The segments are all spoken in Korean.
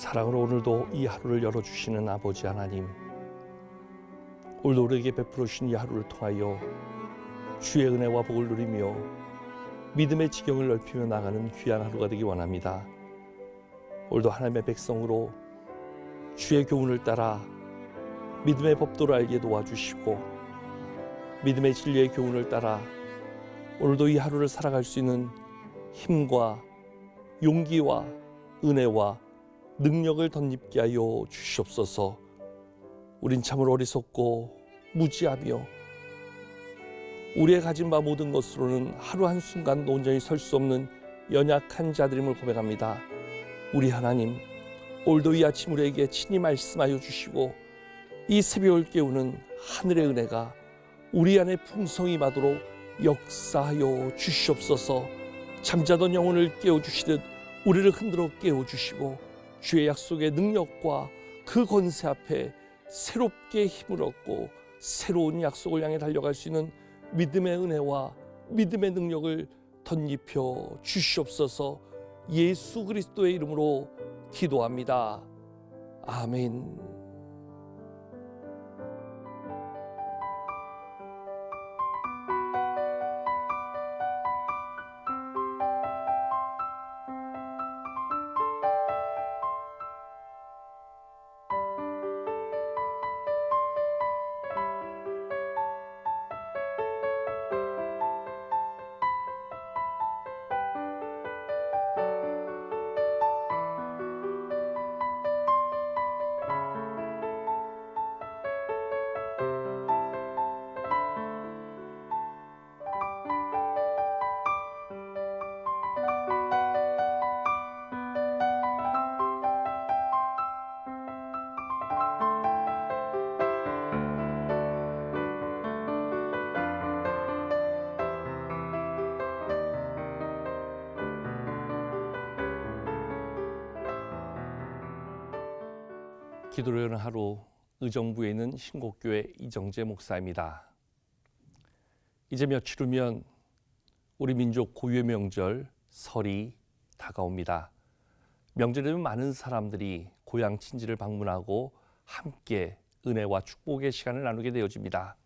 사랑으로 오늘도 이 하루를 열어주시는 아버지 하나님, 오늘도 우리에게 베풀어 주신 이 하루를 통하여 주의 은혜와 복을 누리며 믿음의 지경을 넓히며 나가는 귀한 하루가 되기 원합니다. 오늘도 하나님의 백성으로 주의 교훈을 따라 믿음의 법도를 알게 도와주시고 믿음의 진리의 교훈을 따라 오늘도 이 하루를 살아갈 수 있는 힘과 용기와 은혜와 능력을 덧입게 하여 주시옵소서. 우린 참으로 어리석고 무지하며 우리의 가진 바 모든 것으로는 하루 한순간도 온전히 설 수 없는 연약한 자들임을 고백합니다. 우리 하나님, 오늘도 이 아침 우리에게 친히 말씀하여 주시고 이 새벽을 깨우는 하늘의 은혜가 우리 안에 풍성히 받도록 역사하여 주시옵소서. 잠자던 영혼을 깨워주시듯 우리를 흔들어 깨워주시고 주의 약속의 능력과 그 권세 앞에 새롭게 힘을 얻고 새로운 약속을 향해 달려갈 수 있는 믿음의 은혜와 믿음의 능력을 덧입혀 주시옵소서. 예수 그리스도의 이름으로 기도합니다. 아멘. 기도를 여는 하루, 의정부에 있는 신곡교회 이정재 목사입니다. 이제 며칠 후면 우리 민족 고유의 명절 설이 다가옵니다. 명절에는 많은 사람들이 고향 친지를 방문하고 함께 은혜와 축복의 시간을 나누게 되어집니다.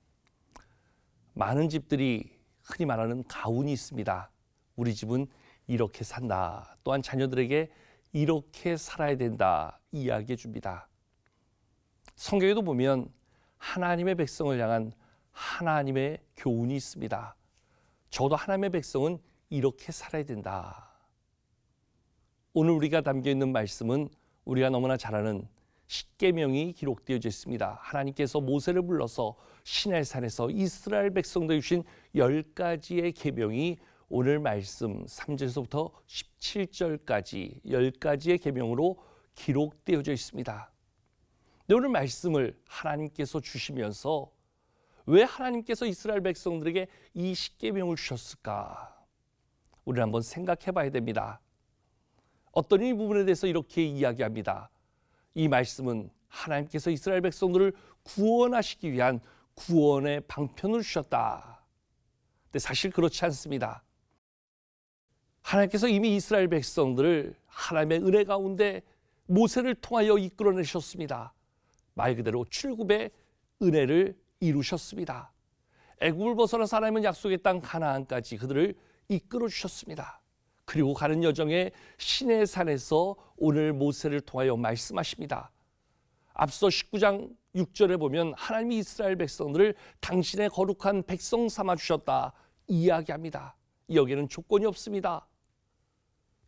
많은 집들이 흔히 말하는 가훈이 있습니다. 우리 집은 이렇게 산다. 또한 자녀들에게 이렇게 살아야 된다 이야기해 줍니다. 성경에도 보면 하나님의 백성을 향한 하나님의 교훈이 있습니다. 저도 하나님의 백성은 이렇게 살아야 된다. 오늘 우리가 담겨있는 말씀은 우리가 너무나 잘 아는 십계명이 기록되어져 있습니다. 하나님께서 모세를 불러서 시내산에서 이스라엘 백성들에게 주신 10가지의 계명이 오늘 말씀 3절에서부터 17절까지 10가지의 계명으로 기록되어져 있습니다. 오늘 말씀을 하나님께서 주시면서 왜 하나님께서 이스라엘 백성들에게 이 십계명을 주셨을까? 우리는 한번 생각해 봐야 됩니다. 어떤 이 부분에 대해서 이렇게 이야기합니다. 이 말씀은 하나님께서 이스라엘 백성들을 구원하시기 위한 구원의 방편을 주셨다. 근데 사실 그렇지 않습니다. 하나님께서 이미 이스라엘 백성들을 하나님의 은혜 가운데 모세를 통하여 이끌어내셨습니다. 말 그대로 출굽의 은혜를 이루셨습니다. 애굽을 벗어나서 하나님은 약속의 땅 가나안까지 그들을 이끌어 주셨습니다. 그리고 가는 여정에 시내산에서 오늘 모세를 통하여 말씀하십니다. 앞서 19장 6절에 보면 하나님이 이스라엘 백성들을 당신의 거룩한 백성 삼아 주셨다 이야기합니다. 여기에는 조건이 없습니다.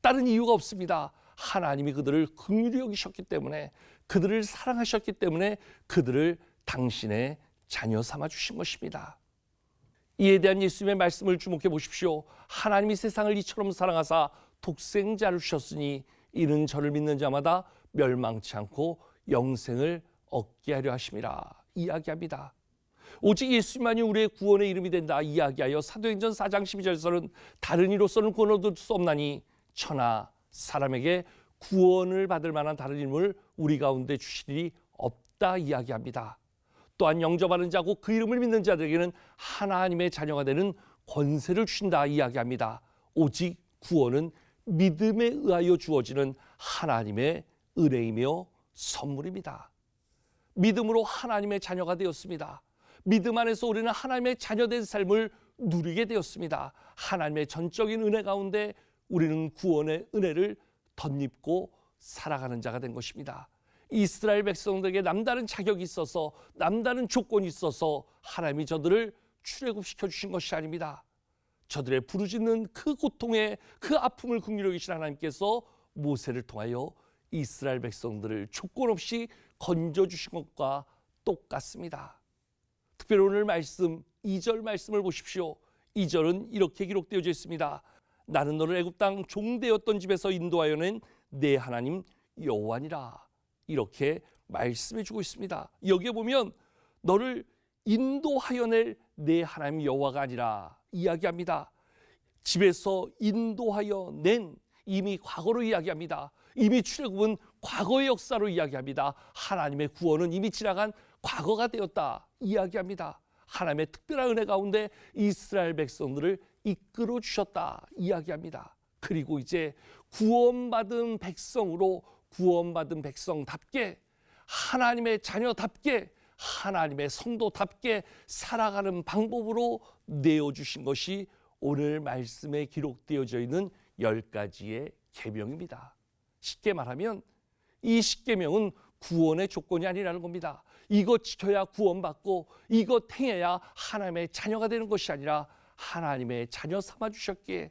다른 이유가 없습니다. 하나님이 그들을 긍휼히 여기셨기 때문에, 그들을 사랑하셨기 때문에 그들을 당신의 자녀 삼아 주신 것입니다. 이에 대한 예수님의 말씀을 주목해 보십시오. 하나님이 세상을 이처럼 사랑하사 독생자를 주셨으니 이는 저를 믿는 자마다 멸망치 않고 영생을 얻게 하려 하심이라 이야기합니다. 오직 예수님만이 우리의 구원의 이름이 된다 이야기하여 사도행전 4장 12절에서는 다른 이로서는 구원 얻을 수 없나니 천하 사람에게 구원을 받을 만한 다른 이름을 우리 가운데 주실 일이 없다 이야기합니다. 또한 영접하는 자고 그 이름을 믿는 자들에게는 하나님의 자녀가 되는 권세를 주신다 이야기합니다. 오직 구원은 믿음에 의하여 주어지는 하나님의 은혜이며 선물입니다. 믿음으로 하나님의 자녀가 되었습니다. 믿음 안에서 우리는 하나님의 자녀된 삶을 누리게 되었습니다. 하나님의 전적인 은혜 가운데 우리는 구원의 은혜를 덧입고 살아가는 자가 된 것입니다. 이스라엘 백성들에게 남다른 자격이 있어서, 남다른 조건이 있어서 하나님이 저들을 출애굽시켜 주신 것이 아닙니다. 저들의 부르짖는 그 고통에 그 아픔을 긍휼히 여기신 하나님께서 모세를 통하여 이스라엘 백성들을 조건 없이 건져주신 것과 똑같습니다. 특별히 오늘 말씀 2절 말씀을 보십시오. 2절은 이렇게 기록되어져 있습니다. 나는 너를 애굽 땅 종되었던 집에서 인도하여 낸 내 하나님 여호와니라. 이렇게 말씀해 주고 있습니다. 여기에 보면 너를 인도하여 낼 내 하나님 여호와가 아니라 이야기합니다. 집에서 인도하여 낸, 이미 과거로 이야기합니다. 이미 출애굽은 과거의 역사로 이야기합니다. 하나님의 구원은 이미 지나간 과거가 되었다 이야기합니다. 하나님의 특별한 은혜 가운데 이스라엘 백성들을 이끌어 주셨다 이야기합니다. 그리고 이제 구원받은 백성으로, 구원받은 백성답게, 하나님의 자녀답게, 하나님의 성도답게 살아가는 방법으로 내어주신 것이 오늘 말씀에 기록되어져 있는 10가지의 계명입니다. 쉽게 말하면 이 10계명은 구원의 조건이 아니라는 겁니다. 이것 지켜야 구원받고 이것 행해야 하나님의 자녀가 되는 것이 아니라 하나님의 자녀 삼아주셨기에,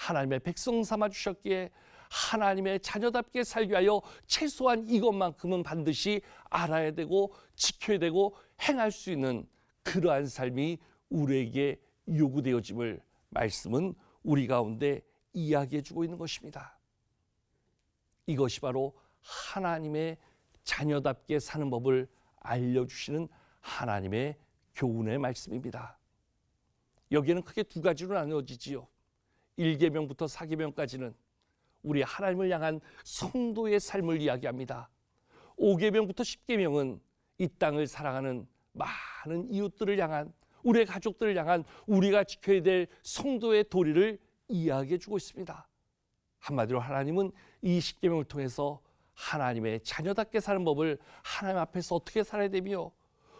하나님의 백성 삼아주셨기에 하나님의 자녀답게 살기 위하여 최소한 이것만큼은 반드시 알아야 되고 지켜야 되고 행할 수 있는 그러한 삶이 우리에게 요구되어짐을 말씀은 우리 가운데 이야기해 주고 있는 것입니다. 이것이 바로 하나님의 자녀답게 사는 법을 알려주시는 하나님의 교훈의 말씀입니다. 여기에는 크게 두 가지로 나누어지지요. 1계명부터 4계명까지는 우리 하나님을 향한 성도의 삶을 이야기합니다. 5계명부터 10계명은 이 땅을 사랑하는 많은 이웃들을 향한, 우리의 가족들을 향한 우리가 지켜야 될 성도의 도리를 이야기해 주고 있습니다. 한마디로 하나님은 이 10계명을 통해서 하나님의 자녀답게 사는 법을 하나님 앞에서 어떻게 살아야 되며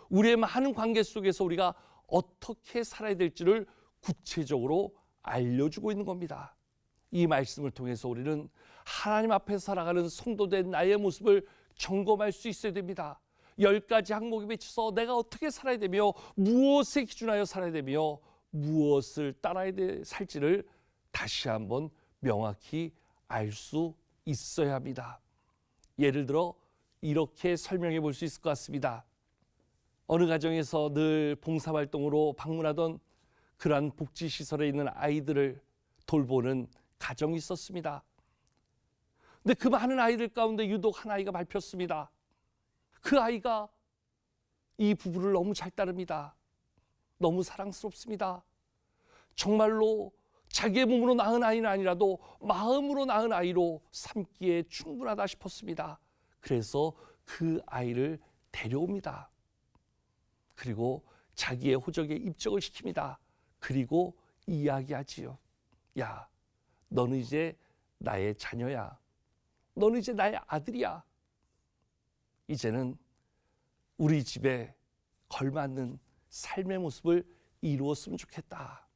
우리의 많은 관계 속에서 우리가 어떻게 살아야 될지를 구체적으로 알려주고 있는 겁니다. 이 말씀을 통해서 우리는 하나님 앞에 살아가는 성도된 나의 모습을 점검할 수 있어야 됩니다. 10가지 항목에 비춰서 내가 어떻게 살아야 되며 무엇에 기준하여 살아야 되며 무엇을 따라야 살지를 다시 한번 명확히 알 수 있어야 합니다. 예를 들어 이렇게 설명해 볼 수 있을 것 같습니다. 어느 가정에서 늘 봉사활동으로 방문하던 그러한 복지시설에 있는 아이들을 돌보는 가정이 있었습니다. 근데 그 많은 아이들 가운데 유독 한 아이가 밟혔습니다. 그 아이가 이 부부를 너무 잘 따릅니다. 너무 사랑스럽습니다. 정말로 자기의 몸으로 낳은 아이는 아니라도 마음으로 낳은 아이로 삼기에 충분하다 싶었습니다. 그래서 그 아이를 데려옵니다. 그리고 자기의 호적에 입적을 시킵니다. 그리고 이야기하지요. 야, 너는 이제 나의 자녀야. 너는 이제 나의 아들이야. 이제는 우리 집에 걸맞는 삶의 모습을 이루었으면 좋겠다.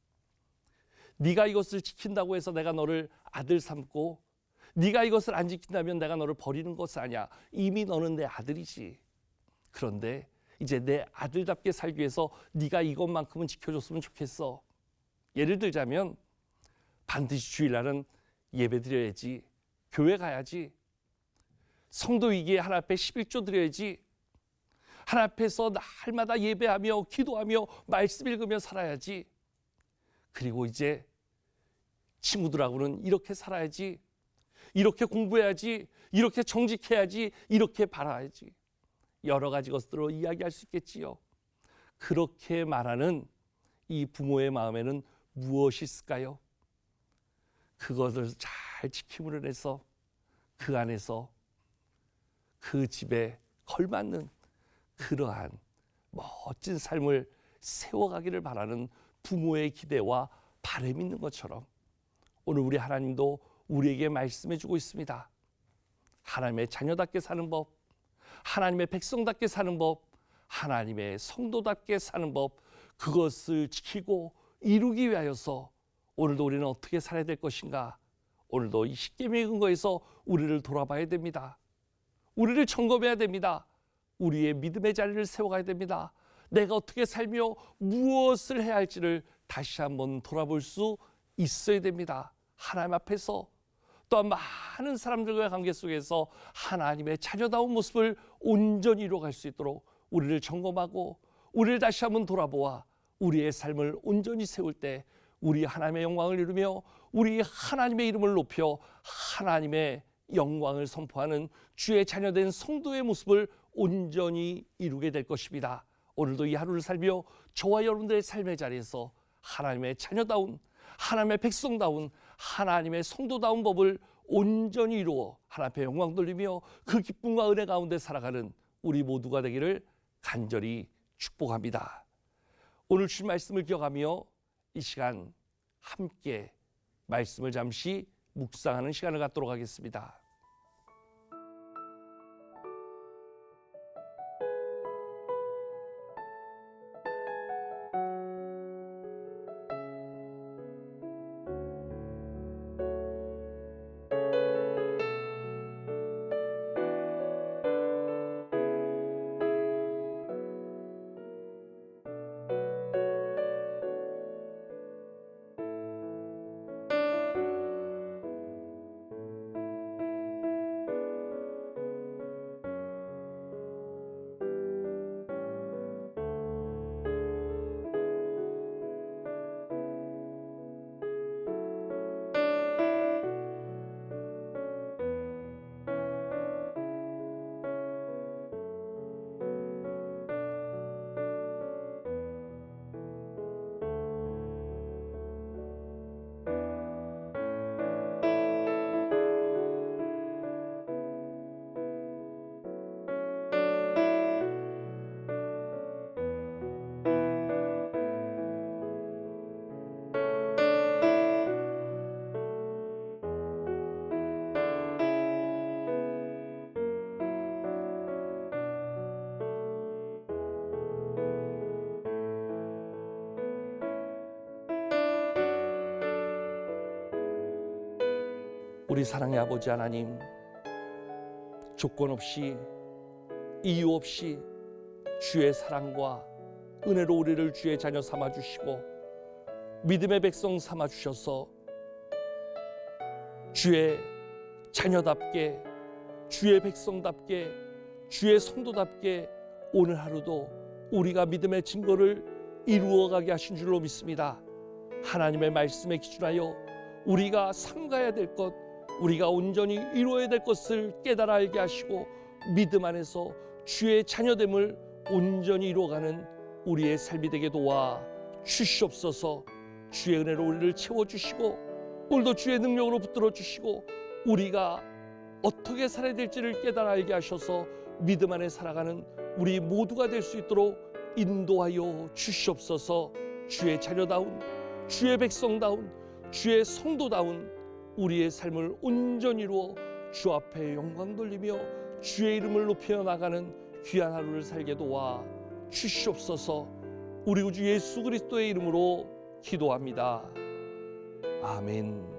네가 이것을 지킨다고 해서 내가 너를 아들 삼고 네가 이것을 안 지킨다면 내가 너를 버리는 것은 아니야. 이미 너는 내 아들이지. 그런데 이제 내 아들답게 살기 위해서 네가 이것만큼은 지켜줬으면 좋겠어. 예를 들자면 반드시 주일날은 예배 드려야지. 교회 가야지. 성도 위기에 하나님 앞에 11조 드려야지. 하나님 앞에서 날마다 예배하며 기도하며 말씀 읽으며 살아야지. 그리고 이제 친구들하고는 이렇게 살아야지. 이렇게 공부해야지. 이렇게 정직해야지. 이렇게 바라야지. 여러 가지 것들로 이야기할 수 있겠지요. 그렇게 말하는 이 부모의 마음에는 무엇이 있을까요? 그것을 잘 지킴으로 해서 그 안에서 그 집에 걸맞는 그러한 멋진 삶을 세워가기를 바라는 부모의 기대와 바람이 있는 것처럼 오늘 우리 하나님도 우리에게 말씀해 주고 있습니다. 하나님의 자녀답게 사는 법, 하나님의 백성답게 사는 법, 하나님의 성도답게 사는 법, 그것을 지키고 이루기 위하여서 오늘도 우리는 어떻게 살아야 될 것인가? 오늘도 이 십계명의 근거에서 우리를 돌아봐야 됩니다. 우리를 점검해야 됩니다. 우리의 믿음의 자리를 세워가야 됩니다. 내가 어떻게 살며 무엇을 해야 할지를 다시 한번 돌아볼 수 있어야 됩니다. 하나님 앞에서 또한 많은 사람들과의 관계 속에서 하나님의 자녀다운 모습을 온전히 이루어갈 수 있도록 우리를 점검하고 우리를 다시 한번 돌아보아 우리의 삶을 온전히 세울 때 우리 하나님의 영광을 이루며 우리 하나님의 이름을 높여 하나님의 영광을 선포하는 주의 자녀된 성도의 모습을 온전히 이루게 될 것입니다. 오늘도 이 하루를 살며 저와 여러분들의 삶의 자리에서 하나님의 자녀다운, 하나님의 백성다운, 하나님의 성도다운 법을 온전히 이루어 하나님 앞에 영광 돌리며 그 기쁨과 은혜 가운데 살아가는 우리 모두가 되기를 간절히 축복합니다. 오늘 주신 말씀을 기억하며 이 시간 함께 말씀을 잠시 묵상하는 시간을 갖도록 하겠습니다. 우리 사랑의 아버지 하나님, 조건 없이 이유 없이 주의 사랑과 은혜로 우리를 주의 자녀 삼아주시고 믿음의 백성 삼아주셔서 주의 자녀답게, 주의 백성답게, 주의 성도답게 오늘 하루도 우리가 믿음의 증거를 이루어가게 하신 줄로 믿습니다. 하나님의 말씀에 기준하여 우리가 삼가야 될 것, 우리가 온전히 이루어야 될 것을 깨달아 알게 하시고 믿음 안에서 주의 자녀됨을 온전히 이루어가는 우리의 삶이 되게 도와 주시옵소서. 주의 은혜로 우리를 채워주시고 오늘도 주의 능력으로 붙들어 주시고 우리가 어떻게 살아야 될지를 깨달아 알게 하셔서 믿음 안에 살아가는 우리 모두가 될 수 있도록 인도하여 주시옵소서. 주의 자녀다운, 주의 백성다운, 주의 성도다운 우리의 삶을 온전히 이루어 주 앞에 영광 돌리며 주의 이름을 높여 나가는 귀한 하루를 살게 도와 주시옵소서. 우리 구주 예수 그리스도의 이름으로 기도합니다. 아멘.